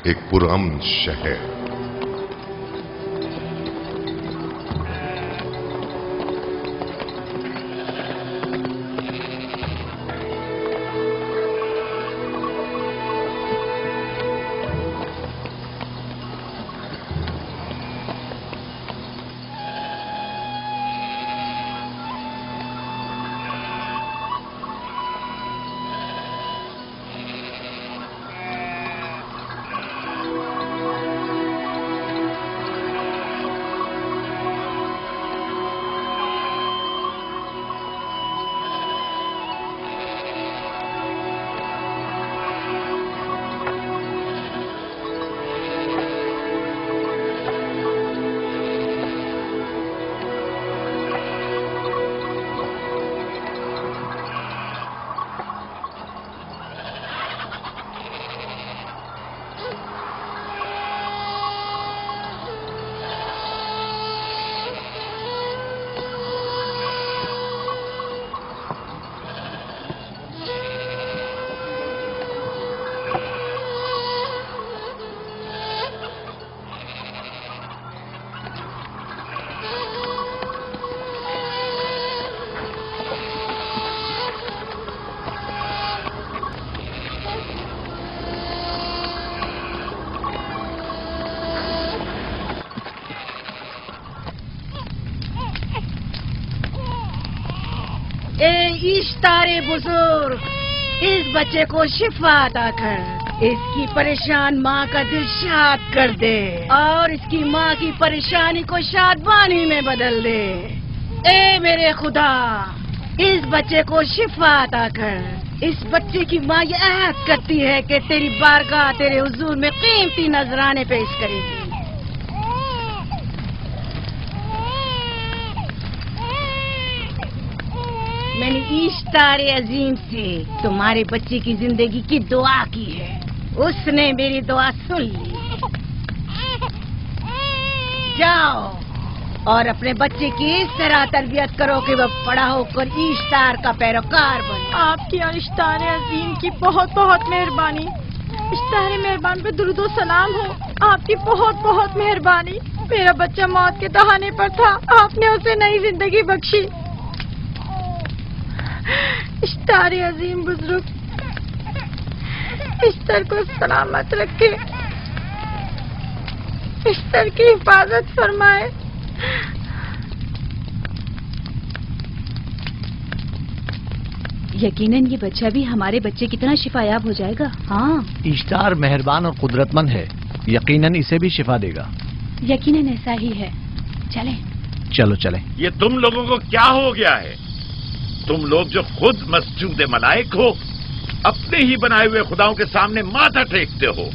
ایک پرامن شہر. اشتار بزرگ، اس بچے کو شفا عطا کر، اس کی پریشان ماں کا دل شاد کر دے اور اس کی ماں کی پریشانی کو شادمانی میں بدل دے. اے میرے خدا، اس بچے کو شفا عطا کر. اس بچے کی ماں یہ عہد کرتی ہے کہ تیری بارگاہ تیرے حضور میں قیمتی نذرانے پیش کرے گی. میں نے اشتار عظیم سے تمہارے بچے کی زندگی کی دعا کی ہے، اس نے میری دعا سن لی. جاؤ اور اپنے بچے کی اس طرح تربیت کرو کہ وہ بڑا ہو کر اشتار کا پیروکار بنے. آپ کی اور اشتار عظیم کی بہت بہت مہربانی. اشتار مہربان پہ درود و سلام ہو. آپ کی بہت بہت مہربانی. میرا بچہ موت کے دہانے پر تھا، آپ نے اسے نئی زندگی بخشی. اشتار عظیم بزرگ اشتر کو سلامت رکھے، اشتر کی حفاظت فرمائے. یقیناً یہ بچہ بھی ہمارے بچے کی طرح شفا یاب ہو جائے گا. ہاں، اشتار مہربان اور قدرت مند ہے، یقیناً اسے بھی شفا دے گا. یقیناً ایسا ہی ہے. چلیں. چلو چلیں. یہ تم لوگوں کو کیا ہو گیا ہے؟ تم لوگ جو خود مسجود ملائک ہو، اپنے ہی بنائے ہوئے خداؤں کے سامنے ماتھا ٹیکتے ہو.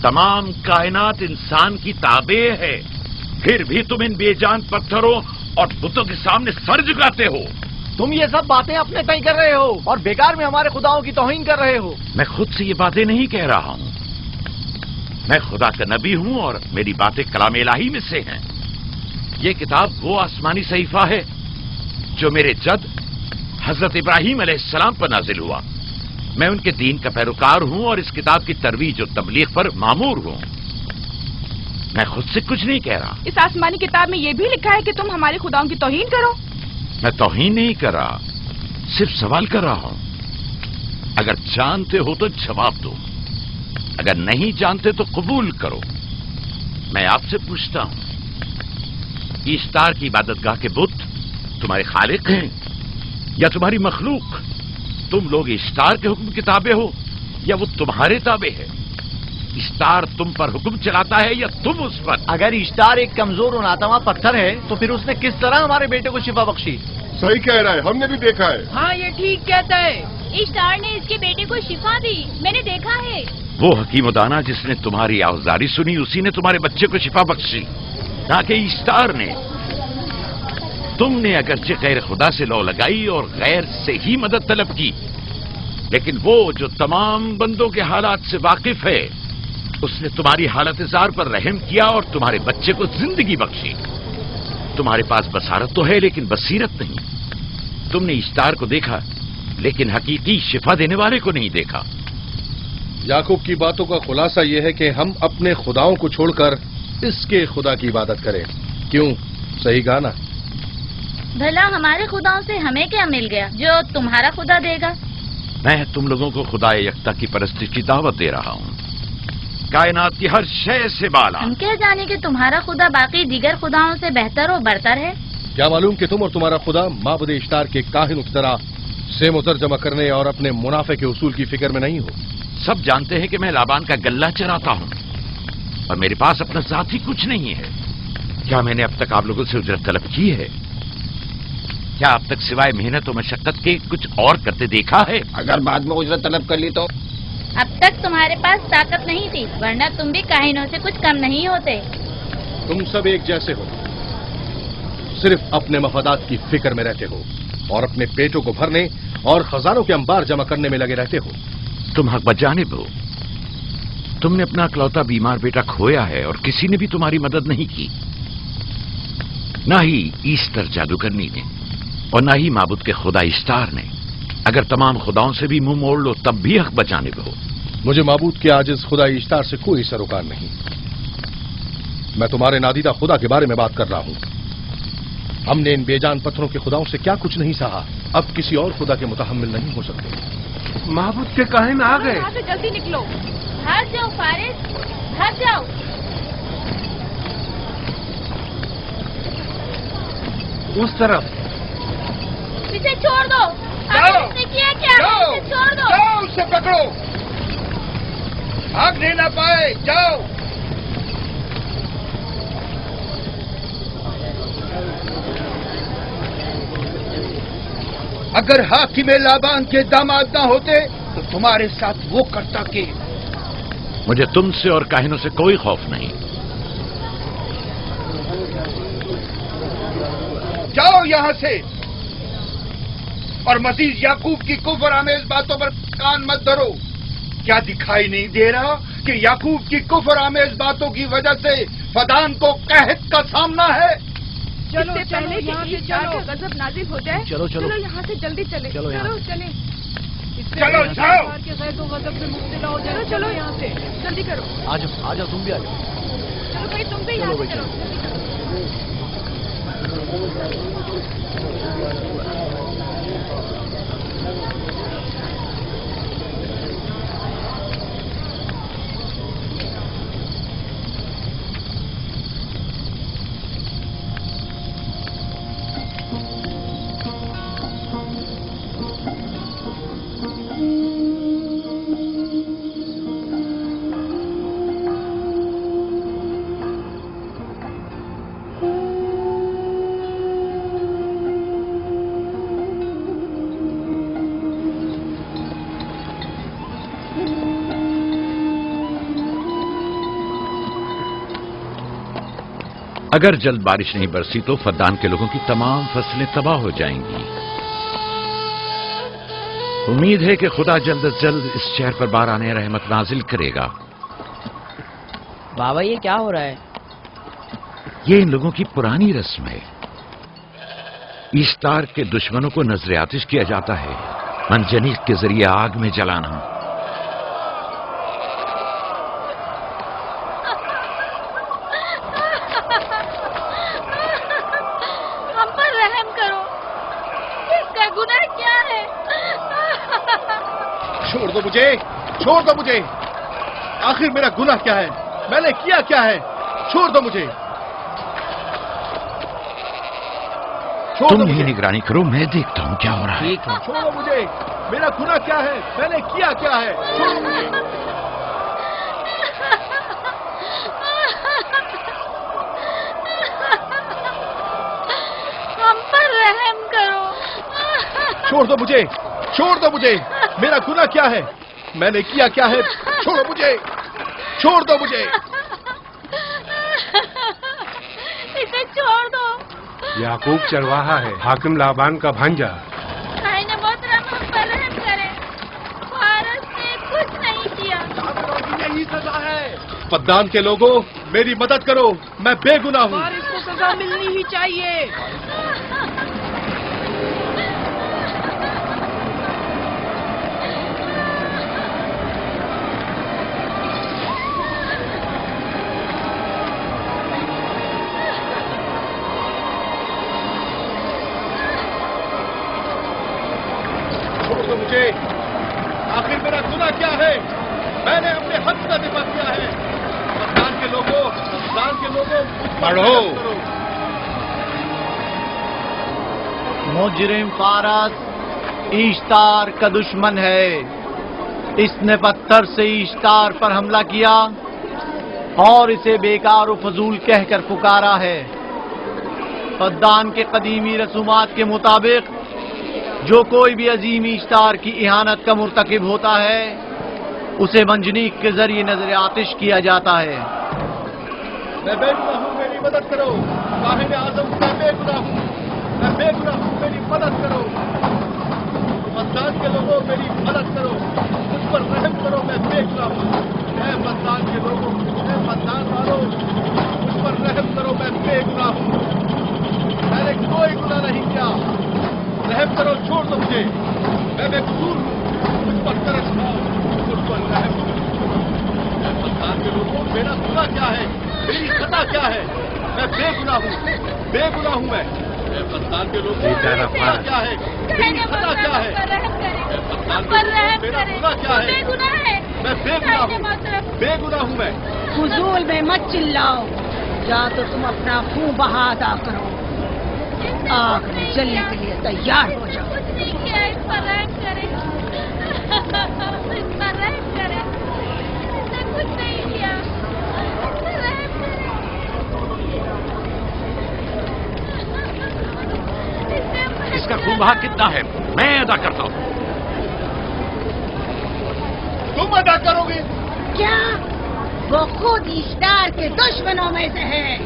تمام کائنات انسان کی تابع ہے، پھر بھی تم ان بے جان پتھروں اور بتوں کے سامنے سر جھکاتے ہو. تم یہ سب باتیں اپنے تئیں کر رہے ہو اور بیکار میں ہمارے خداؤں کی توہین کر رہے ہو. میں خود سے یہ باتیں نہیں کہہ رہا ہوں، میں خدا کا نبی ہوں اور میری باتیں کلام الہی میں سے ہیں. یہ کتاب وہ آسمانی صحیفہ ہے جو میرے جد حضرت ابراہیم علیہ السلام پر نازل ہوا. میں ان کے دین کا پیروکار ہوں اور اس کتاب کی ترویج و تبلیغ پر مامور ہوں. میں خود سے کچھ نہیں کہہ رہا. اس آسمانی کتاب میں یہ بھی لکھا ہے کہ تم ہمارے خداؤں کی توہین کرو. میں توہین نہیں کر رہا، صرف سوال کر رہا ہوں. اگر جانتے ہو تو جواب دو، اگر نہیں جانتے تو قبول کرو. میں آپ سے پوچھتا ہوں، اشتار کی عبادت گاہ کے بت تمہارے خالق ہیں یا تمہاری مخلوق؟ تم لوگ اشتار کے حکم کے تابع ہو یا وہ تمہارے تابع ہے؟ اشتار تم پر حکم چلاتا ہے یا تم اس پر؟ اگر اشتار ایک کمزور اور ناتواں پتھر ہے تو پھر اس نے کس طرح ہمارے بیٹے کو شفا بخشی؟ صحیح کہہ رہا ہے، ہم نے بھی دیکھا ہے. ہاں یہ ٹھیک کہتا ہے. اشتار نے اس کے بیٹے کو شفا دی، میں نے دیکھا ہے. وہ حکیم و دانا جس نے تمہاری آوازاری سنی اسی نے تمہارے بچے کو شفا بخشی، نہ کہ اشتار نے. تم نے اگرچہ غیر خدا سے لو لگائی اور غیر سے ہی مدد طلب کی، لیکن وہ جو تمام بندوں کے حالات سے واقف ہے اس نے تمہاری حالت زار پر رحم کیا اور تمہارے بچے کو زندگی بخشی. تمہارے پاس بصارت تو ہے لیکن بصیرت نہیں. تم نے اشتار کو دیکھا لیکن حقیقی شفا دینے والے کو نہیں دیکھا. याकूब की बातों का खुलासा ये है कि हम अपने खुदाओं को छोड़कर इसके खुदा की इबादत करें। क्यों? सही कहा ना? भला हमारे खुदाओं से हमें क्या मिल गया जो तुम्हारा खुदा देगा? मैं तुम लोगों को खुदा यकता की परस्ती की दावत दे रहा हूँ, कायनात की हर शय से बाला। हम क्या जाने कि तुम्हारा खुदा बाकी दीगर खुदाओं से बेहतर और बरतर है? क्या मालूम कि तुम और तुम्हारा खुदा माबुद इश्तार के काहिनों की तरह सेम उतर जमा करने और अपने मुनाफे के उसूल की फिक्र में नहीं हो। सब जानते हैं कि मैं लाबान का गल्ला चराता हूँ और मेरे पास अपना साथी कुछ नहीं है। क्या मैंने अब तक आप लोगों से उजरत तलब की है? क्या अब तक सिवाय मेहनत और मशक्कत के कुछ और करते देखा है? अगर बाद में उजरत तलब कर ली तो? अब तक तुम्हारे पास ताकत नहीं थी, वरना तुम भी काहिनों से कुछ कम नहीं होते। तुम सब एक जैसे हो, सिर्फ अपने मफादात की फिक्र में रहते हो और अपने पेटों को भरने और खजानों के अंबार जमा करने में लगे रहते हो। तुम हक बजानिब हो। तुमने अपना इकलौता बीमार बेटा खोया है और किसी ने भी तुम्हारी मदद नहीं की, ना ही ईस्टर जादूगरनी ने और ना ही माबुद के खुदा इश्तार ने। अगर तमाम खुदाओं से भी मुंह मोड़ लो तब भी हक बजानिब हो। मुझे माबूद के आजिज खुदा इश्तार से कोई सरोकार नहीं। मैं तुम्हारे नादीदा खुदा के बारे में बात कर रहा हूं। हमने इन बेजान पत्थरों के खुदाओं से क्या कुछ नहीं सहा, अब किसी और खुदा के मुतहम्मिल नहीं हो सकते। माबूद के काहिन आ गए। यहाँ से जल्दी निकलो। भाग जाओ फारिस, भाग जाओ। उस तरफ इसे छोड़ दो। जाओ। आपने किया क्या? जाओ। इसे छोड़ दो। जाओ, उसे पकड़ो, भागने ना पाए। जाओ। अगर हाकिम लाबान के दामाद ना होते तो तुम्हारे साथ वो करता के। मुझे तुमसे और काहिनों से कोई खौफ नहीं। जाओ यहाँ से और मजीद याकूब की कुफ्र आमेज बातों पर कान मत धरो। क्या दिखाई नहीं दे रहा कि याकूब की कुफ्र आमेज बातों की वजह से फदान को कहत का सामना है? चलो पहले यहाँ से जाकर गजब नाजिल हो जाए। चलो, चलो। चलो यहाँ से जल्दी चले। चलो यहाँ चलो से। चले। चलो, जाओ। के गैर को गजब से मुब्तला हो जाए। चलो यहाँ से जल्दी करो। आ जाओ, तुम भी आ जाओ। चलो भाई, तुम भी यहाँ चलो से भाई, चलो। अगर जल्द बारिश नहीं बरसी तो फद्दान के लोगों की तमाम फसलें तबाह हो जाएंगी। उम्मीद है कि खुदा जल्द अज जल्द इस शहर पर बाराने रहमत नाजिल करेगा। बाबा ये क्या हो रहा है? ये इन लोगों की पुरानी रस्म है। ईस्तार के दुश्मनों को नजर आतिश किया जाता है, मंजनीक के जरिए आग में जलाना। हम पर रहम करो, इसका गुनाह क्या है? छोड़ दो मुझे, छोड़ दो मुझे। आखिर मेरा गुनाह क्या है? मैंने किया क्या है? छोड़ दो मुझे। छोड़ तुम दो ही मुझे। निगरानी करो, मैं देखता हूं क्या हो रहा है। ठीक है। छोड़ो मुझे। मेरा गुनाह क्या है? मैंने किया क्या है? छोड़ो मुझे। हम पर रहम करो। छोड़ दो मुझे, छोड़ दो मुझे। मेरा गुनाह क्या है? मैंने किया क्या है? छोड़ो मुझे, छोड़ दो मुझे। इसे छोड़ दो। याकूब चरवाहा है, हाकिम लाबान का भांजा। खाने मोहतरम हम पर रहम करे। फारस ने कुछ नहीं किया। यही सजा है। पद्दान के लोगों, मेरी मदद करो, मैं बेगुनाह हूँ। और इसको सजा मिलनी ही चाहिए। مجھے آخر میرا گناہ کیا ہے؟ میں نے اپنے حق کا دفاع کیا ہے. افغان کے لوگوں پڑھو. مجرم فارس ایشتار کا دشمن ہے. اس نے پتھر سے ایشتار پر حملہ کیا اور اسے بیکار و فضول کہہ کر پکارا ہے. فدان کے قدیمی رسومات کے مطابق جو کوئی بھی عظیم ایشتار کی اہانت کا مرتکب ہوتا ہے اسے منجنیق کے ذریعے نظر آتش کیا جاتا ہے. میں بے گناہ ہوں، میری مدد کرو. صاحب اعظم میں بے گناہ ہوں، میں بے گناہ ہوں، میری مدد کرو. مدان کے لوگوں میری مدد کرو، مجھ پر رحم کرو، میں بے گناہ ہوں. اے مدان کے لوگوں، اے مدان والوں، مجھ پر رحم کرو، میں بے گناہ ہوں. میں نے کوئی گناہ نہیں کیا. رحم کرو، چھوڑ دو مجھے، میں بے قصور ہوں. مجھ پر ترس کھاؤ، مجھ پر رحم کرو. اے مدان کے لوگوں، میرا گناہ کیا ہے؟ میری خطا کیا ہے؟ میں بے گناہ ہوں، بے گناہ ہوں. میں اے مدان کے لوگوں، میری خطا کیا ہے؟ میری خطا کیا ہے؟ اے مدان کے لوگوں، میرا گناہ کیا ہے؟ میں بے گناہ ہوں، بے گناہ ہوں. میں فضول میں مت چلاؤ، یا تو تم اپنا خون بہا ادا کرو. آگ میں جلنے کے لیے تیار ہو جاؤ. کچھ نہیں کیا، اس پر رحم کرے، اس پر رحم کرے. اس نے کچھ نہیں کیا، اس پر رحم کرے. اس کا خون بہا کتنا ہے میں ادا کرتا ہوں. تم ادا کرو گے؟ کیا وہ خود ایشتار کے دشمنوں میں سے ہے؟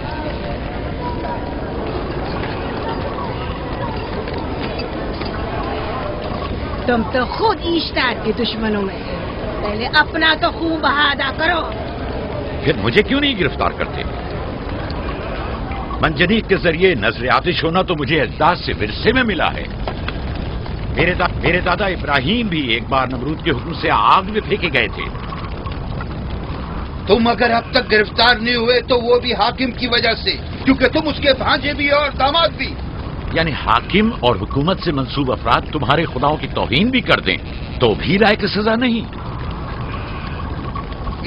تم تو خود ایشتار کے دشمنوں میں سے. پہلے اپنا تو خون بہا ادا کرو. پھر مجھے کیوں نہیں گرفتار کرتے؟ منجنیق کے ذریعے نظر آتش ہونا تو مجھے اجداد سے ورثے میں ملا ہے. میرے دادا ابراہیم بھی ایک بار نمرود کے حکم سے آگ میں پھینکے گئے تھے. تم اگر اب تک گرفتار نہیں ہوئے تو وہ بھی حاکم کی وجہ سے، کیونکہ تم اس کے بھانجے بھی اور داماد بھی. یعنی حاکم اور حکومت سے منسوب افراد تمہارے خداؤں کی توہین بھی کر دیں تو بھی لائق سزا نہیں؟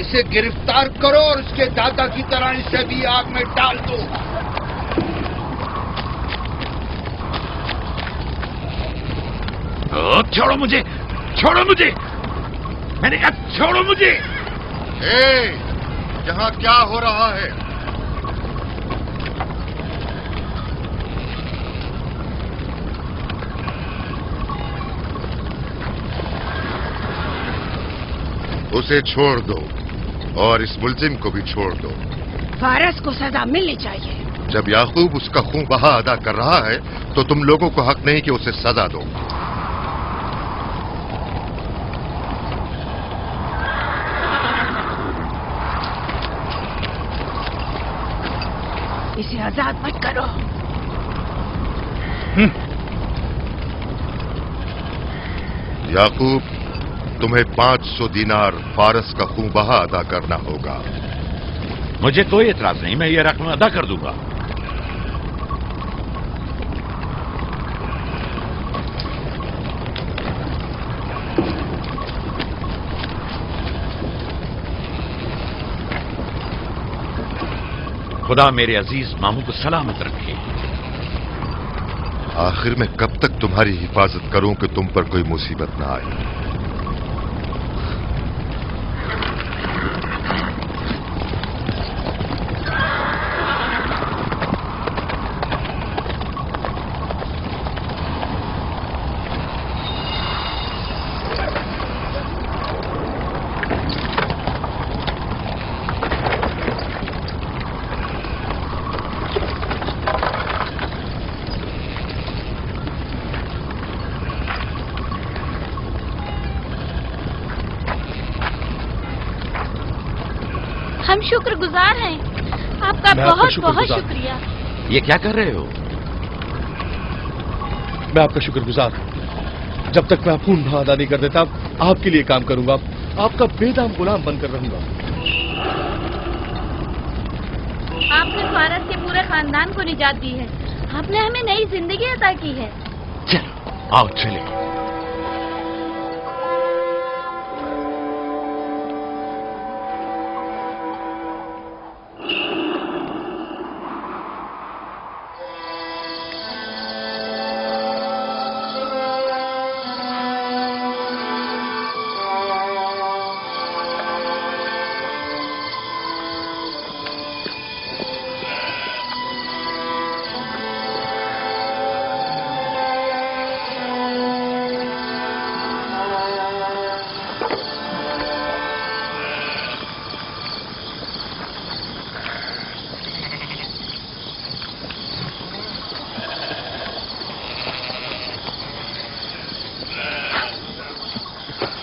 اسے گرفتار کرو اور اس کے دادا کی طرح اسے بھی آگ میں ڈال دو. چھوڑو مجھے، چھوڑو مجھے، میں نے کہا چھوڑو مجھے. یہاں کیا ہو رہا ہے؟ اسے چھوڑ دو اور اس ملزم کو بھی چھوڑ دو. فارس کو سزا ملنی چاہیے. جب یعقوب اس کا خون بہا ادا کر رہا ہے تو تم لوگوں کو حق نہیں کہ اسے سزا دو. اسے آزاد مت کرو. یعقوب، تمہیں 500 دینار فارس کا خون بہا ادا کرنا ہوگا. مجھے کوئی اعتراض نہیں، میں یہ رقم ادا کر دوں گا. خدا میرے عزیز ماموں کو سلامت رکھے. آخر میں کب تک تمہاری حفاظت کروں کہ تم پر کوئی مصیبت نہ آئے؟ ہم شکر گزار ہیں آپ کا. بہت بہت شکریہ. یہ کیا کر رہے ہو؟ میں آپ کا شکر گزار ہوں. جب تک میں خون بہا ادا نہیں کر دیتا آپ کے لیے کام کروں گا. آپ کا بے دام غلام بن کر رہوں گا. آپ نے فارس کے پورے خاندان کو نجات دی ہے. آپ نے ہمیں نئی زندگی عطا کی ہے. چلو آؤ چلے.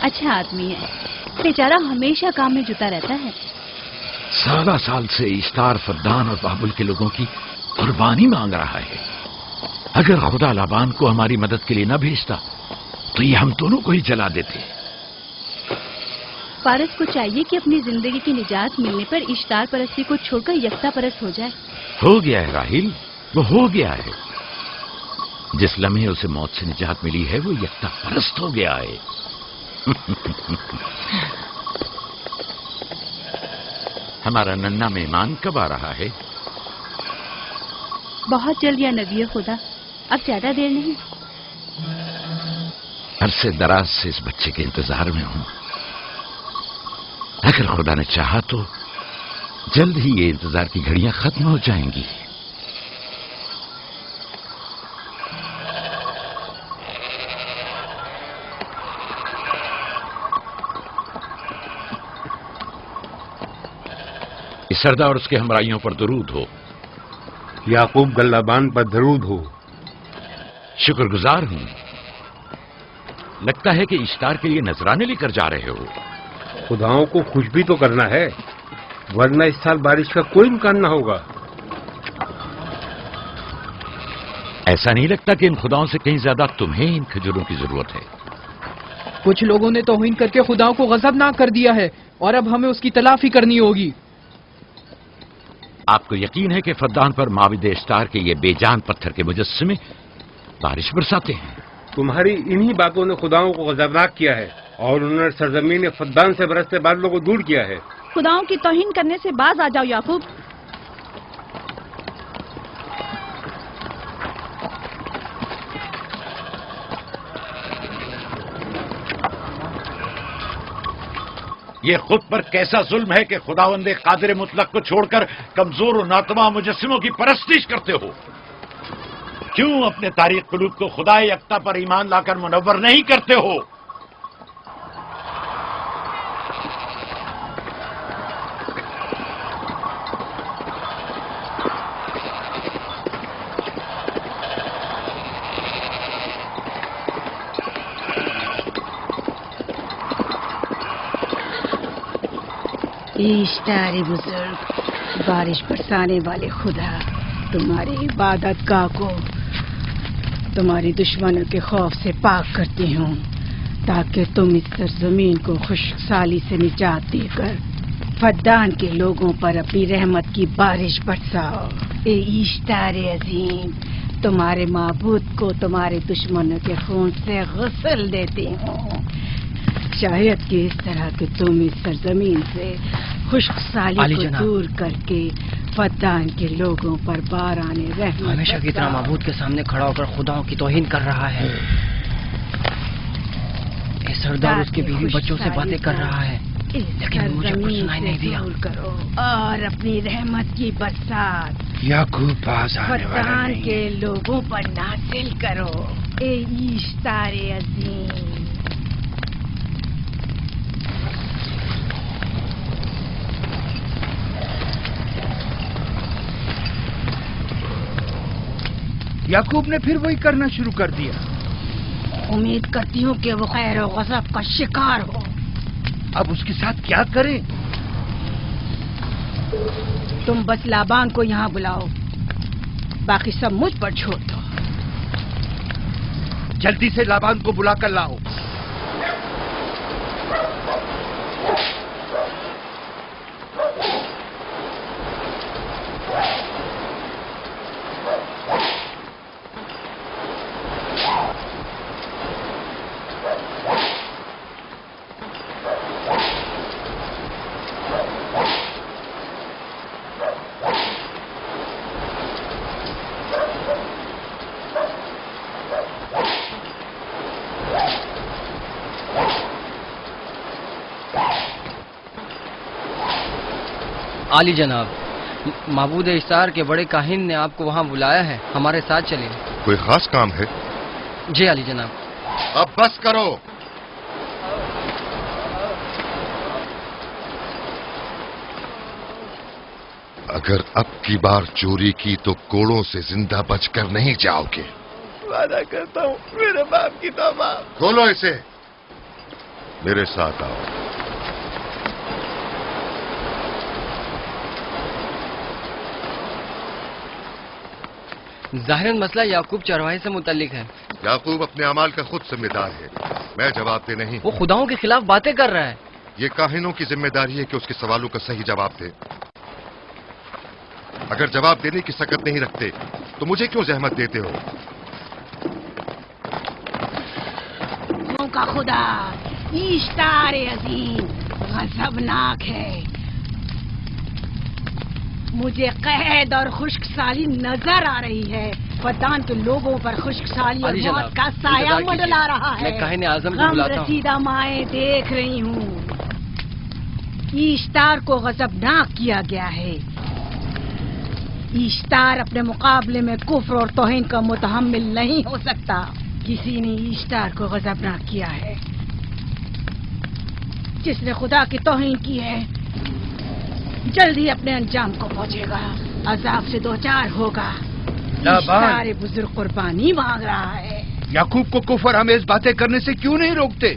اچھا آدمی ہے، بیچارہ ہمیشہ کام میں جتا رہتا ہے۔ سالہ سال سے اشتار فدان اور بابل کے لوگوں کی قربانی مانگ رہا ہے۔ اگر خدا لابان کو ہماری مدد کے لیے نہ بھیجتا تو یہ ہم دونوں کو ہی جلا دیتے۔ فارس کو چاہیے کہ اپنی زندگی کی نجات ملنے پر اشتار پرستی کو چھوڑ کر یکتا پرست ہو جائے۔ ہو گیا ہے راہیل، وہ ہو گیا ہے۔ جس لمحے اسے موت سے نجات ملی ہے وہ یکتا پرست ہو گیا ہے۔ ہمارا ننھا مہمان کب آ رہا ہے؟ بہت جلد یا نبی خدا، اب زیادہ دیر نہیں۔ عرصے دراز سے اس بچے کے انتظار میں ہوں۔ اگر خدا نے چاہا تو جلد ہی یہ انتظار کی گھڑیاں ختم ہو جائیں گی۔ اس سردار اور اس کے ہمراہیوں پر درود ہو۔ یعقوب گلابان پر درود ہو۔ شکر گزار ہوں۔ لگتا ہے کہ اشتار کے لیے نذرانے لے کر جا رہے ہو۔ خداؤں کو خوش بھی تو کرنا ہے، ورنہ اس سال بارش کا کوئی امکان نہ ہوگا۔ ایسا نہیں لگتا کہ ان خداؤں سے کہیں زیادہ تمہیں ان کھجوروں کی ضرورت ہے؟ کچھ لوگوں نے توہین کر کے خداؤں کو غضبناک کر دیا ہے اور اب ہمیں اس کی تلافی کرنی ہوگی۔ آپ کو یقین ہے کہ فدان پر معبد اشتار کے یہ بے جان پتھر کے مجسمے بارش برساتے ہیں؟ تمہاری انہی باتوں نے خداؤں کو غضبناک کیا ہے اور انہوں نے سرزمین فدان سے برستے بادلوں کو دور کیا ہے۔ خداؤں کی توہین کرنے سے باز آ جاؤ یعقوب۔ یہ خود پر کیسا ظلم ہے کہ خداوند قادر مطلق کو چھوڑ کر کمزور و ناتواں مجسموں کی پرستش کرتے ہو؟ کیوں اپنے تاریخ قلوب کو خدا یکتا پر ایمان لا کر منور نہیں کرتے ہو؟ اشتار بزرگ، بارش برسانے والے خدا، تمہاری عبادت گاہ کو تمہاری دشمنوں کے خوف سے پاک کرتی ہوں تاکہ تم اس سرزمین کو خشک سالی سے نجات دے کر فدان کے لوگوں پر اپنی رحمت کی بارش برساؤ۔ اے اشتار عظیم، تمہارے معبود کو تمہارے دشمنوں کے خون سے غسل دیتی ہوں، شاید کہ اس طرح کہ تم اس سرزمین سے خشک سالی کو دور کر کے فدان کے لوگوں پر باران رحمت ہمیشہ کی طرح معبود کے سامنے کھڑا ہو کر خداؤں کی توہین کر رہا ہے۔ یہ سردار اس کے بیوی بچوں سے باتیں کر رہا ہے لیکن مجھے کچھ سنائی نہیں دیا۔ کرو اور اپنی رحمت کی برسات یعقوب پاس آنے والا فدان نہیں۔ کے لوگوں پر نازل کرو۔ اے اشتار عظیم، یعقوب نے پھر وہی کرنا شروع کر دیا۔ امید کرتی ہوں کہ وہ خیر و غضب کا شکار ہو۔ اب اس کے ساتھ کیا کریں؟ تم بس لابان کو یہاں بلاؤ، باقی سب مجھ پر چھوڑ دو۔ جلدی سے لابان کو بلا کر لاؤ۔ عالی جناب، معبود اشتار کے بڑے کاہن نے آپ کو وہاں بلایا ہے، ہمارے ساتھ چلیں۔ کوئی خاص کام ہے؟ جی عالی جناب۔ اب بس کرو۔ اگر اب کی بار چوری کی تو کوڑوں سے زندہ بچ کر نہیں جاؤ گے۔ وعدہ کرتا ہوں میرے باپ کی توبہ۔ کھولو اسے۔ मेरे साथ आओ। ज़ाहिरन मसला याकूब चरवाहे से मुतल्लिक है। याकूब अपने अमाल का खुद जिम्मेदार है, मैं जवाब दे नहीं। वो खुदाओं के खिलाफ बातें कर रहा है। ये काहिनों की जिम्मेदारी है कि उसके सवालों का सही जवाब दे। अगर जवाब देने की सकत नहीं रखते तो मुझे क्यों जहमत देते हो? का खुदा इश्तार अजीम गजबनाक है। मुझे कैद और खुश्क साली नजर आ रही है। फद्दान के लोगों पर खुश्क साली और मौत का साया मंडला रहा है। मैं काहिन आज़म को बुलाता हूं। रसीदा माएँ देख रही हूँ। इश्तार को गजबनाक किया गया है। इश्तार अपने मुकाबले में कुफ्र और तौहीन का मुतहम्मिल नहीं हो सकता। किसी ने इश्तार को गजबनाक किया है। जिसने खुदा की तौहीन की है जल्दी अपने अंजाम को पहुंचेगा, अजाब से दो चार होगा। इश्तार बुजुर्ग कुर्बानी मांग रहा है। याकूब को कुफर आमेज बातें करने से क्यों नहीं रोकते?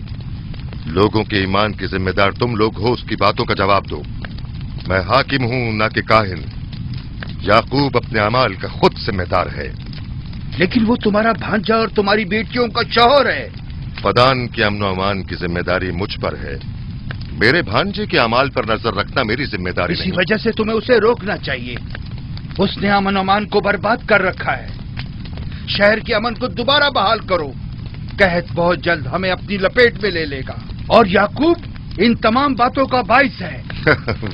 लोगों के ईमान के जिम्मेदार तुम लोग हो, उसकी बातों का जवाब दो। मैं हाकिम हूं ना कि काहिन। याकूब अपने अमाल का खुद जिम्मेदार है। लेकिन वो तुम्हारा भांजा और तुम्हारी बेटियों का शौहर है। फदान के अमन अमान की जिम्मेदारी मुझ पर है। मेरे भांजे के अमाल पर नजर रखना मेरी जिम्मेदारी नहीं। इसी वजह से तुम्हें उसे रोकना चाहिए। उसने अमन अमान को बर्बाद कर रखा है। शहर के अमन को दोबारा बहाल करो। कहत बहुत जल्द हमें अपनी लपेट में ले लेगा और याकूब इन तमाम बातों का बाइस है।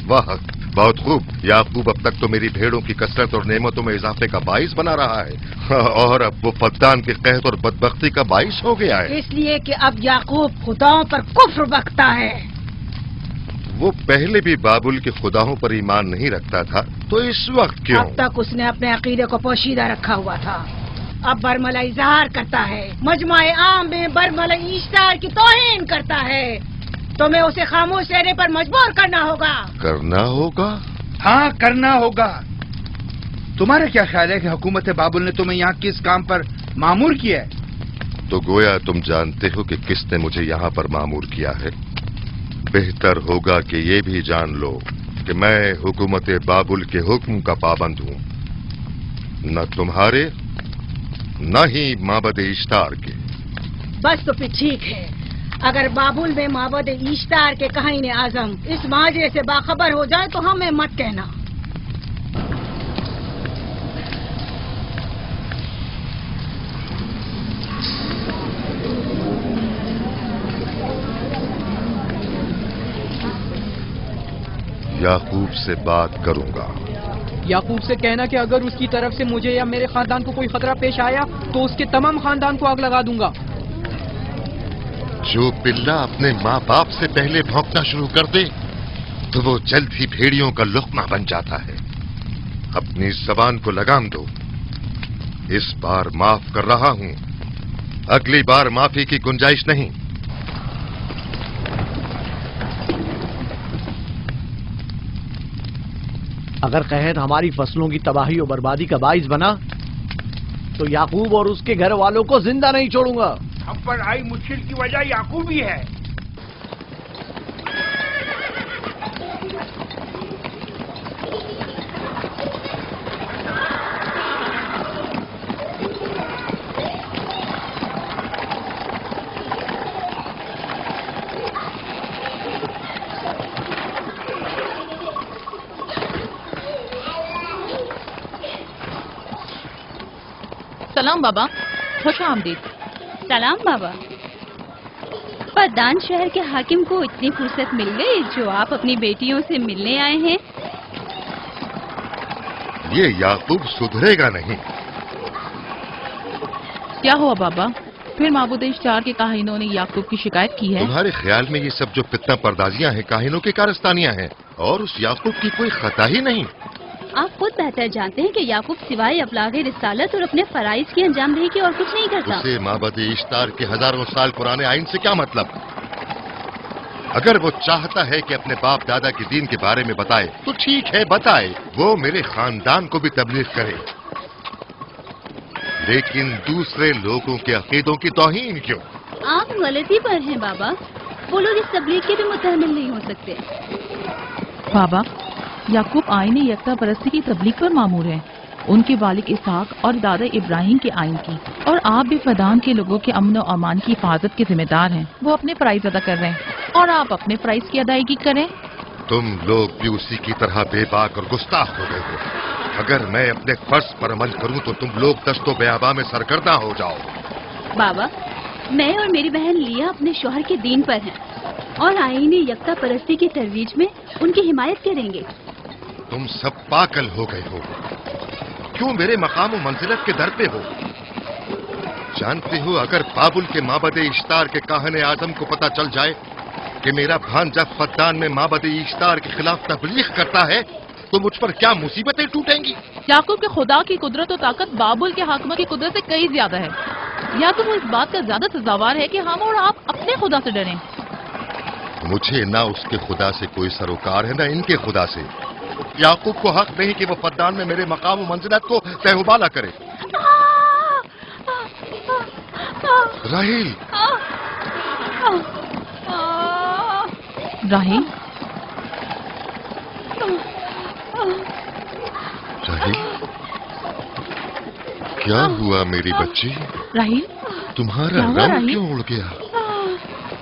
वाह, बहुत खूब। याकूब अब तक तो मेरी भेड़ों की कसरत और नेमतों में इजाफे का बाइस बना रहा है और अब वो फद्दान के कहत और बदबख्ती का बाइस हो गया है। इसलिए कि अब याकूब खुदाओं पर कुफ्र बकता है। वो पहले भी बाबुल के खुदाओं पर ईमान नहीं रखता था, तो इस वक्त क्यों? अब तक उसने अपने अकीदे को पोशीदा रखा हुआ था। अब बरमला इजहार करता है, मजमाए आम में बरमला इश्तार की तौहीन करता है। तुम्हें उसे खामोश रहने पर मजबूर करना होगा। करना होगा? हाँ, करना होगा। तुम्हारा क्या ख्याल है कि हुकूमत बाबुल ने तुम्हें यहाँ किस काम पर मामूर किया है? तो गोया तुम जानते हो कि किसने मुझे यहाँ पर मामूर किया है। बेहतर होगा कि ये भी जान लो कि मैं हुकूमत बाबुल के हुक्म का पाबंद हूँ, न तुम्हारे न ही माबद इश्तार के। बस तो फिर ठीक है। अगर बाबुल में माबद इश्तार के काहिन आजम इस माजरे से बाखबर हो जाए तो हमें मत कहना। याकूब से बात करूंगा। याकूब से कहना कि अगर उसकी तरफ से मुझे या मेरे खानदान को कोई खतरा पेश आया तो उसके तमाम खानदान को आग लगा दूंगा। जो पिल्ला अपने माँ बाप से पहले भौंकना शुरू कर दे तो वो जल्द ही भेड़ियों का लुक़मा बन जाता है। अपनी जबान को लगाम दो। इस बार माफ कर रहा हूं, अगली बार माफी की गुंजाइश नहीं। अगर कहत हमारी फसलों की तबाही और बर्बादी का बाइस बना तो याकूब और उसके घर वालों को जिंदा नहीं छोड़ूंगा। हम पर आई मुश्किल की वजह याकूब ही है। सलाम बाबा, खुश आमदीद। सलाम बाबा। फद्दान शहर के हाकिम को इतनी फुर्सत मिल गई जो आप अपनी बेटियों से मिलने आए हैं। ये याकूब सुधरेगा नहीं। क्या हुआ बाबा? फिर माबूद इश्तार के काहिनों ने याकूब की शिकायत की है? तुम्हारे ख्याल में ये सब जो फितना पर्दाजियां हैं काहिनों की कारस्तानियां हैं और उस याकूब की कोई खता ही नहीं। आप खुद बेहतर जानते हैं कि याकूब सिवाय अबलागे रिसालत और अपने फराइज की अंजामदही की और कुछ नहीं करता। उसे माबद इश्तार के हजारों साल पुराने आइन से क्या मतलब? अगर वो चाहता है कि अपने बाप दादा के दीन के बारे में बताए तो ठीक है, बताए। वो मेरे खानदान को भी तबलीग करे, लेकिन दूसरे लोगों के अकीदों की तौहीन क्यों? आप गलती पर हैं बाबा। वो लोग इस तबलीग के भी मुतहम्मिल नहीं हो सकते। बाबा, याकूब आईन यकता परस्ती की तबलीग पर मामूर है, उनके वालिद इसहाक और दादा इब्राहिम के आइन की, और आप भी फदान के लोगों के अमन और अमान की हिफाजत के जिम्मेदार हैं। वो अपने फराइज अदा कर रहे हैं और आप अपने फराइज की अदायगी करें। तुम लोग भी उसी की तरह बेबाक और गुस्ताख हो गए हो। अगर मैं अपने फर्ज पर अमल करूं तो तुम लोग दस्तो बेआबा में सरगर्दा हो जाओ। बाबा, मैं और मेरी बहन लिया अपने शौहर के दीन पर हैं और आईन यकता परस्ती की तरवीज में उनकी हिमायत करेंगे। तुम सब पागल हो गए हो। क्यों मेरे मकाम और मंजिलत के दर पे हो? जानते हो, अगर बाबुल के माबद इश्तार के काहने आजम को पता चल जाए कि मेरा भांजा फद्दान में माबद इश्तार के खिलाफ तबलीग करता है तो मुझ पर क्या मुसीबतें टूटेंगी। याकूब के खुदा की कुदरत और ताकत बाबुल के हाकिम की कुदरत से कई ज्यादा है। या तो वो इस बात का ज्यादा सजावार है कि हम और आप अपने खुदा से डरें। मुझे ना उसके खुदा से कोई सरोकार है, ना इनके खुदा से। याकूब को हक नहीं कि वो फद्दान में मेरे मकाम और मंजिलत को तहबाला करे। राहिल, राहिल, राहिल, क्या हुआ मेरी बच्ची? राहिल, तुम्हारा रंग क्यों उड़ गया?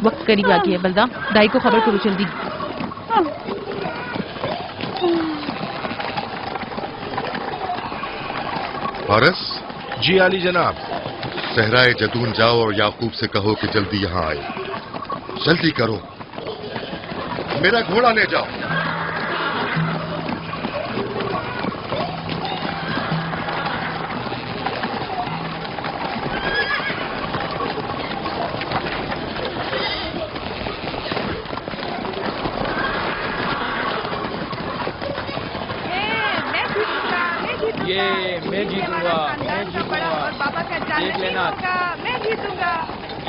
वक्त करीब आ गया। बलदा, दाई को खबर करो जल्दी। फारस? जी आली जनाब। सहराए जदून जाओ और याकूब से कहो कि जल्दी यहाँ आए। जल्दी करो, मेरा घोड़ा ले जाओ। ये मैं जीतूंगा, मैं जीतूंगा, देख लेना। मैं जीतूंगा,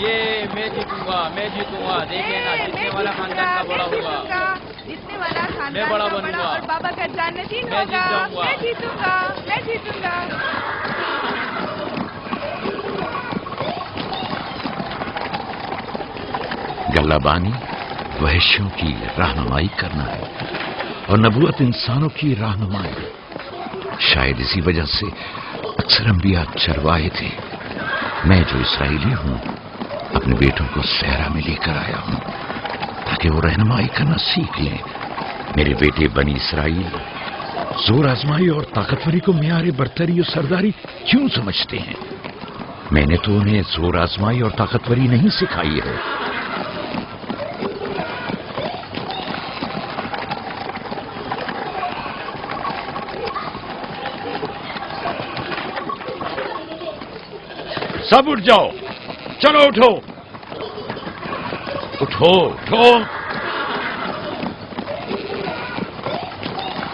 ये मैं जीतूंगा, मैं जीतूंगा, देख लेना। जीतने वाला खानदान का बड़ा होगा, जीतने वाला खानदान मैं बड़ा का बनूंगा और बाबा का जान्नतीन मैं जीत होगा। जाऊंगा। मैं जीतूंगा, मैं जीतूंगा। गल्लाबानी वहशियों की रहनुमाई करना है और नबूवत इंसानों की रहनुमाई। शायद इसी वजह से अक्सर अंबिया चरवाहे थे। मैं जो इसराइली हूँ अपने बेटों को सहरा में लेकर आया हूँ ताकि वो रहनुमाई करना सीख लें। मेरे बेटे बनी इसराइल जोर आजमाई और ताकतवरी को मियारे बरतरी और सरदारी क्यों समझते हैं? मैंने तो उन्हें जोर आजमाई और ताकतवरी नहीं सिखाई है। सब उठ जाओ, चलो उठो, उठो, उठो।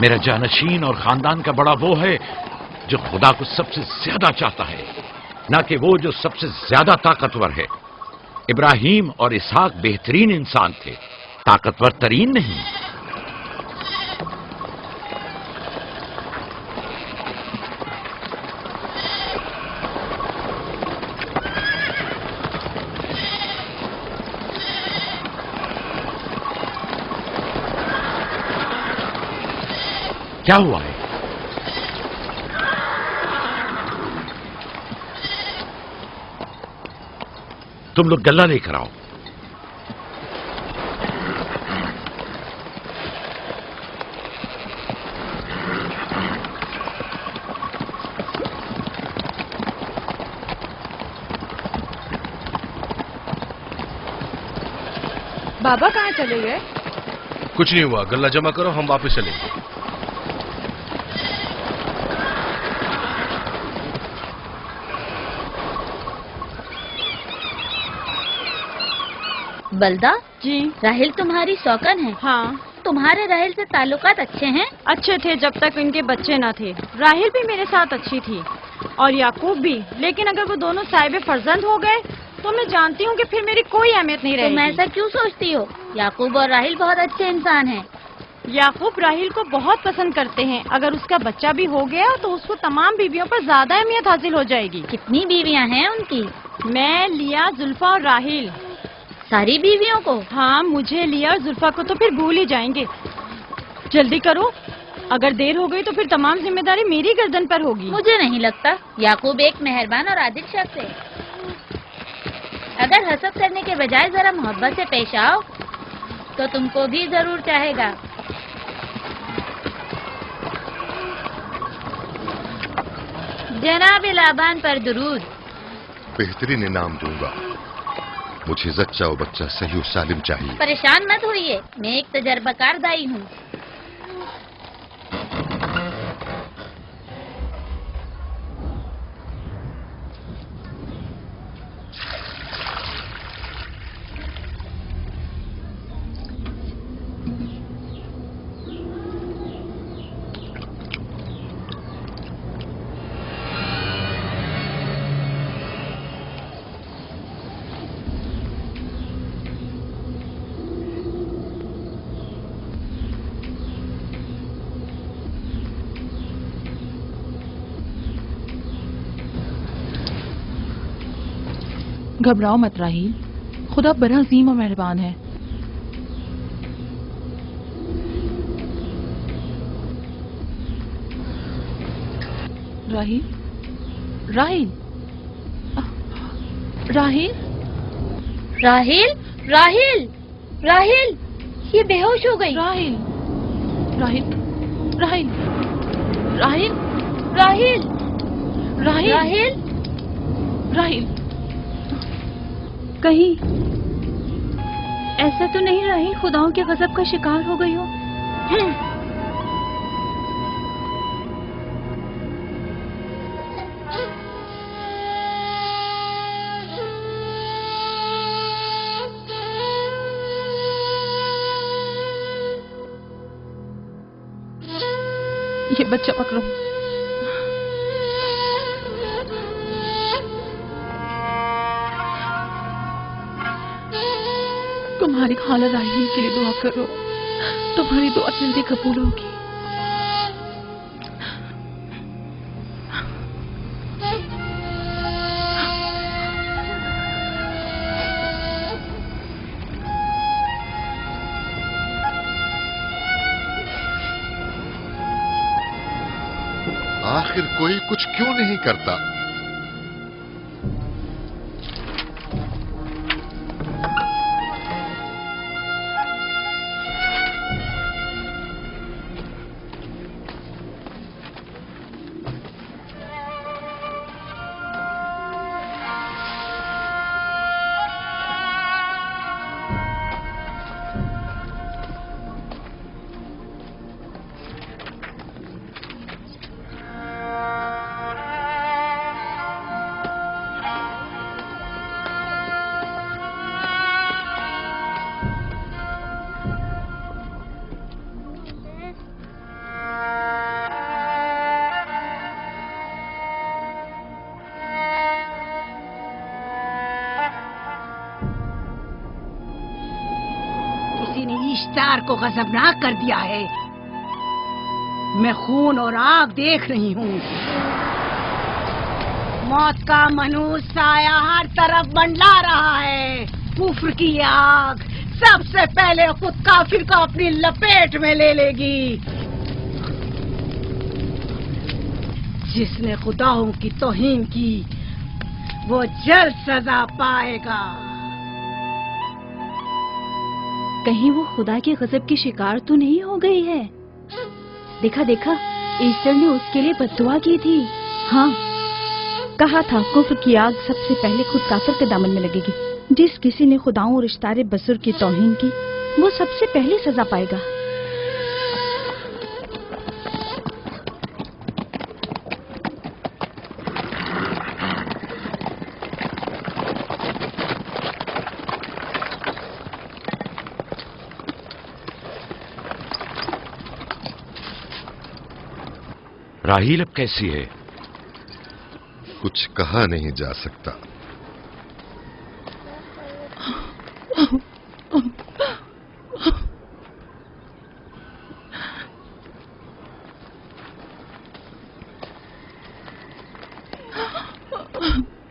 मेरा जानशीन और खानदान का बड़ा वो है जो खुदा को सबसे ज्यादा चाहता है, ना कि वो जो सबसे ज्यादा ताकतवर है। इब्राहिम और इसहाक बेहतरीन इंसान थे, ताकतवर तरीन नहीं। क्या हुआ है? तुम लोग गल्ला लेकर आओ। बाबा कहाँ चले गए? कुछ नहीं हुआ, गल्ला जमा करो, हम वापस चलेंगे। बलदा जी, राहिल तुम्हारी शौकन है। हाँ, तुम्हारे राहिल से ताल्लुकात अच्छे हैं? अच्छे थे जब तक इनके बच्चे न थे। राहिल भी मेरे साथ अच्छी थी और याकूब भी, लेकिन अगर वो दोनों साहिब फर्जंद हो गए तो मैं जानती हूँ कि फिर मेरी कोई अहमियत नहीं रहेगी। तुम ऐसा क्यों सोचती हो? याकूब और राहिल बहुत अच्छे इंसान हैं। याकूब राहिल को बहुत पसंद करते हैं। अगर उसका बच्चा भी हो गया तो उसको तमाम बीवियों पर ज्यादा अहमियत हासिल हो जाएगी। कितनी बीवियां हैं उनकी? मैं, लिया, जुल्फा और राहिल। सारी बीवियों को? हाँ, मुझे, लिया और जुल्फा को तो फिर भूल ही जाएंगे। जल्दी करो, अगर देर हो गई तो फिर तमाम जिम्मेदारी मेरी गर्दन पर होगी। मुझे नहीं लगता। याकूब एक मेहरबान और आदिल शख्स है। अगर हसद करने के बजाय जरा मोहब्बत से पेश आओ तो तुमको भी जरूर चाहेगा। जनाब लाबान पर दुरूद। बेहतरीन इनाम दूंगा। मुझे जच्चा और बच्चा सही और सालिम चाहिए। परेशान मत होइए, मैं एक तजर्बाकार दाई हूँ। घबराओ मत राहील, खुदा बड़ा अजीम और मेहरबान है। राहील, राहील, राहील, राहील, राहील, राहील, ये बेहोश हो गई। राहील, राहील, राहील, राहील, राहील, राहील, राहील, राहील। कहीं ऐसा तो नहीं राहील खुदाओं के गजब का शिकार हो गई हो? ये बच्चा पकड़ो। तुम्हारी खाला राहील के लिए दुआ करो, तुम्हारी दुआ जल्दी कबूल होगी। आखिर कोई कुछ क्यों नहीं करता? इश्तार को गजबनाक कर दिया है। मैं खून और आग देख रही हूँ। मौत का मनूस साया हर तरफ मंडला रहा है। कुफ्र की आग सबसे पहले खुद काफिर को अपनी लपेट में ले लेगी। जिसने खुदाओं की तौहीन की वो जल्द सजा पाएगा। कहीं वो खुदा के गजब की शिकार तो नहीं हो गई है? देखा देखा, ईस्टर ने उसके लिए बद्दुआ की थी। हाँ, कहा था कुफ्र की आग सबसे पहले खुद काफिर के दामन में लगेगी। जिस किसी ने खुदाओं और इश्तारे बसुर की तौहीन की वो सबसे पहले सजा पाएगा। राहील अब कैसी है? कुछ कहा नहीं जा सकता।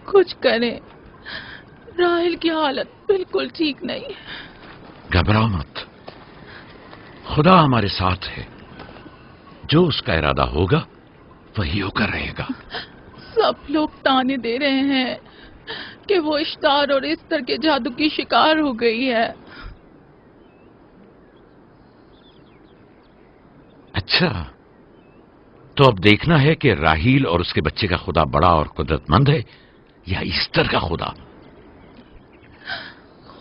कुछ करें, राहील की हालत बिल्कुल ठीक नहीं। घबराओ मत, खुदा हमारे साथ है। जो उसका इरादा होगा वही होकर रहेगा। सब लोग ताने दे रहे हैं कि वो इश्तार और इस्तर के जादू की शिकार हो गई है। अच्छा, तो अब देखना है कि राहील और उसके बच्चे का खुदा बड़ा और कुदरतमंद है या ईस्टर का खुदा।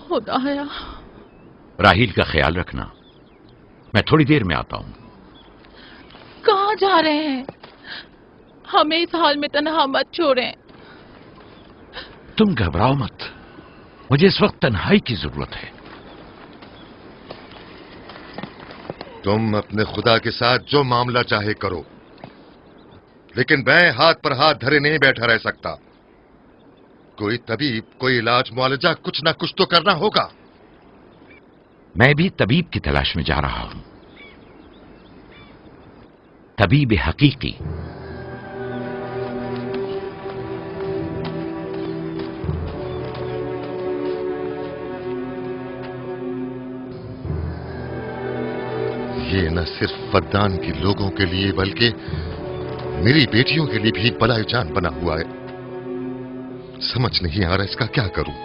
खुदाया, राहील का ख्याल रखना, मैं थोड़ी देर में आता हूं। कहाँ जा रहे हैं? हमें इस हाल में तन्हा मत छोड़ें। तुम घबराओ मत, मुझे इस वक्त तन्हाई की जरूरत है। तुम अपने खुदा के साथ जो मामला चाहे करो, लेकिन मैं हाथ पर हाथ धरे नहीं बैठा रह सकता। कोई तबीब, कोई इलाज, मुआलजा, कुछ ना कुछ तो करना होगा। मैं भी तबीब की तलाश में जा रहा हूं, तबीब हकीकी। ये न सिर्फ फद्दान के लोगों के लिए बल्कि मेरी बेटियों के लिए भी बलाए जान बना हुआ है। समझ नहीं आ रहा इसका क्या करूं।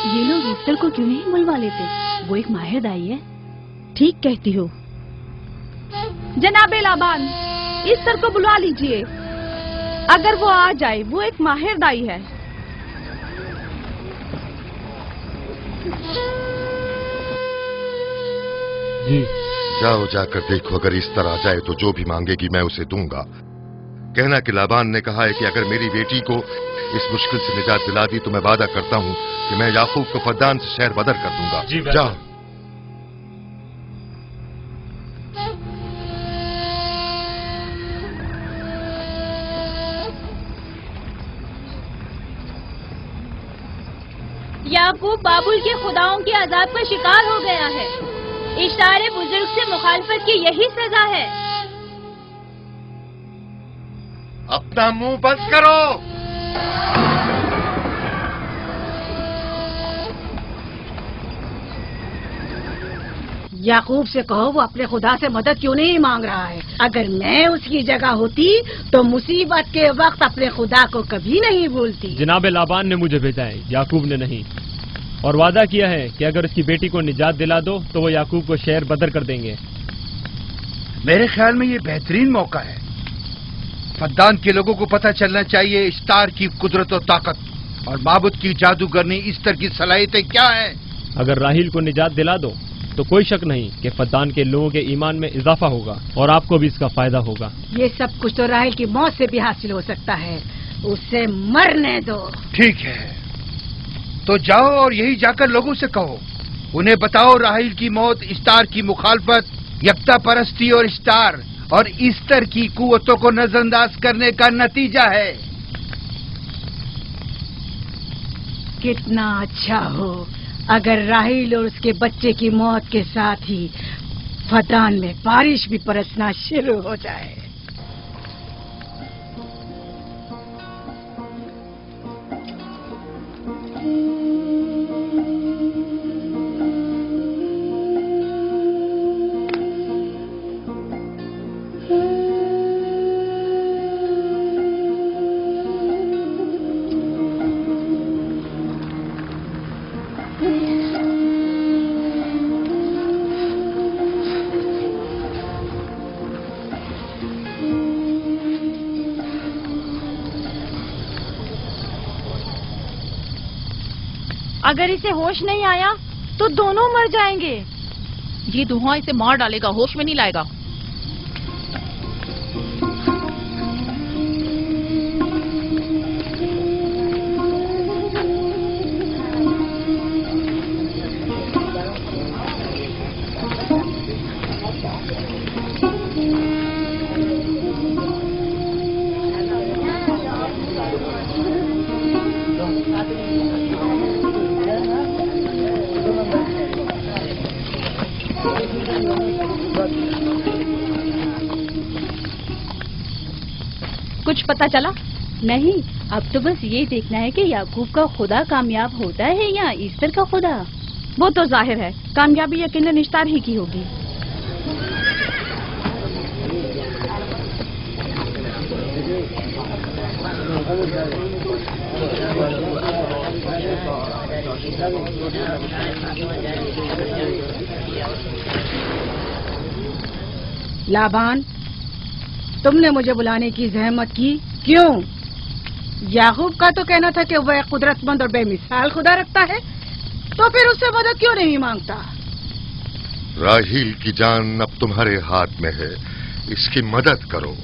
ये लोग ईस्टर को क्यों नहीं बुलवा लेते? वो एक माहिर दाई है। ठीक कहती हो। जनाबे लाबान, ईस्टर को बुलवा लीजिए। अगर वो आ जाए, वो एक माहिर दाई है। जी। जाओ, जाकर देखो, अगर इस तरह आ जाए तो जो भी मांगेगी मैं उसे दूंगा। कहना कि लाबान ने कहा है कि अगर मेरी बेटी को इस मुश्किल से निजात दिला दी तो मैं वादा करता हूं कि मैं याकूब को फद्दान से शहर बदर कर दूंगा। जाओ। याकूब बाबुल के खुदाओं के अजाब का शिकार हो गया है। इशारे बुजुर्ग से मुखालफत की यही सजा है। अपना मुंह बंद करो। याकूब से कहो वो अपने खुदा से मदद क्यों नहीं मांग रहा है। अगर मैं उसकी जगह होती तो मुसीबत के वक्त अपने खुदा को कभी नहीं भूलती। जनाब लाबान ने मुझे भेजा है, याकूब ने नहीं, और वादा किया है कि अगर उसकी बेटी को निजात दिला दो तो वो याकूब को शहर बदर कर देंगे। मेरे ख्याल में ये बेहतरीन मौका है। फद्दान के लोगों को पता चलना चाहिए इस्तार की कुदरत और ताकत और माबुद की जादूगरनी ईस्टर की सलाहियतें क्या हैं। अगर राहील को निजात दिला दो तो कोई शक नहीं कि फद्दान के लोगों के ईमान में इजाफा होगा और आपको भी इसका फायदा होगा। ये सब कुछ तो राहील की मौत से भी हासिल हो सकता है। उसे मरने दो। ठीक है, तो जाओ और यही जाकर लोगों से कहो, उन्हें बताओ राहील की मौत इस्तार की मुखालफत, यकता परस्ती और इस्तार और ईस्टर की कुव्वतों को नजरअंदाज करने का नतीजा है। कितना अच्छा हो अगर राहील और उसके बच्चे की मौत के साथ ही फद्दान में बारिश भी बरसना शुरू हो जाए। اگر اسے ہوش نہیں آیا تو دونوں مر جائیں گے. یہ دھواں اسے مار ڈالے گا، ہوش میں نہیں لائے گا. کچھ پتا چلا؟ نہیں، اب تو بس یہ دیکھنا ہے کہ یعقوب کا خدا کامیاب ہوتا ہے یا ایسٹر کا خدا. وہ تو ظاہر ہے کامیابی یقیناً اشتار ہی کی ہوگی. لابان، تم نے مجھے بلانے کی زحمت کی کیوں؟ یعقوب کا تو کہنا تھا کہ وہ ایک قدرت مند اور بے مثال خدا رکھتا ہے، تو پھر اس سے مدد کیوں نہیں مانگتا؟ راہیل کی جان اب تمہارے ہاتھ میں ہے، اس کی مدد کرو.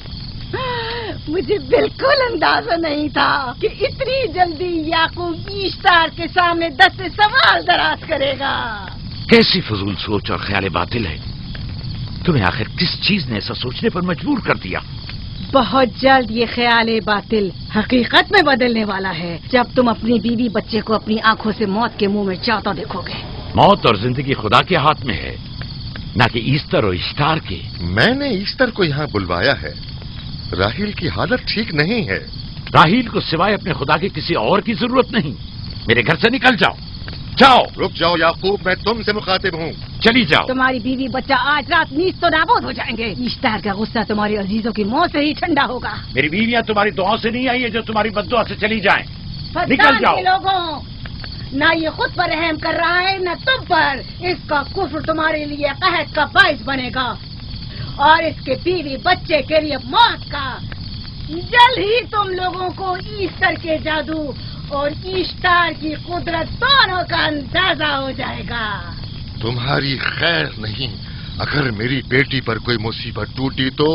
مجھے بالکل اندازہ نہیں تھا کہ اتنی جلدی یعقوب اشتار کے سامنے 10 سوال دراز کرے گا. کیسی فضول سوچ اور خیال باطل ہے. تمہیں آخر کس چیز نے ایسا سوچنے پر مجبور کر دیا؟ بہت جلد یہ خیال باطل حقیقت میں بدلنے والا ہے جب تم اپنی بیوی بچے کو اپنی آنکھوں سے موت کے منہ میں جاتا دیکھو گے. موت اور زندگی خدا کے ہاتھ میں ہے، نہ کہ ایسٹر اور اشتار کے. میں نے ایسٹر کو یہاں بلوایا ہے. راہیل کی حالت ٹھیک نہیں ہے. راہیل کو سوائے اپنے خدا کے کسی اور کی ضرورت نہیں. میرے گھر سے نکل جاؤ. جاؤ. رک جاؤ یعقوب، میں تم سے مخاطب ہوں. چلی جاؤ. تمہاری بیوی بچہ آج رات نیز تو نابود ہو جائیں گے. اشتار کا غصہ تمہارے عزیزوں کی موت سے ہی ٹھنڈا ہوگا. میری بیویاں تمہاری دعاؤں سے نہیں آئی ہے جو تمہاری بددعا سے چلی جائیں. نکل جاؤ. لوگوں، نہ یہ خود پر رحم کر رہا ہے نہ تم پر. اس کا کفر تمہارے لیے قحط کا باعث بنے گا اور اس کے بیوی بچے کے لیے موت کا. جلد ہی تم لوگوں کو ایسٹر کے جادو اور اشتار کی قدرت دونوں کا اندازہ ہو جائے گا. تمہاری خیر نہیں. اگر میری بیٹی پر کوئی مصیبت ٹوٹی تو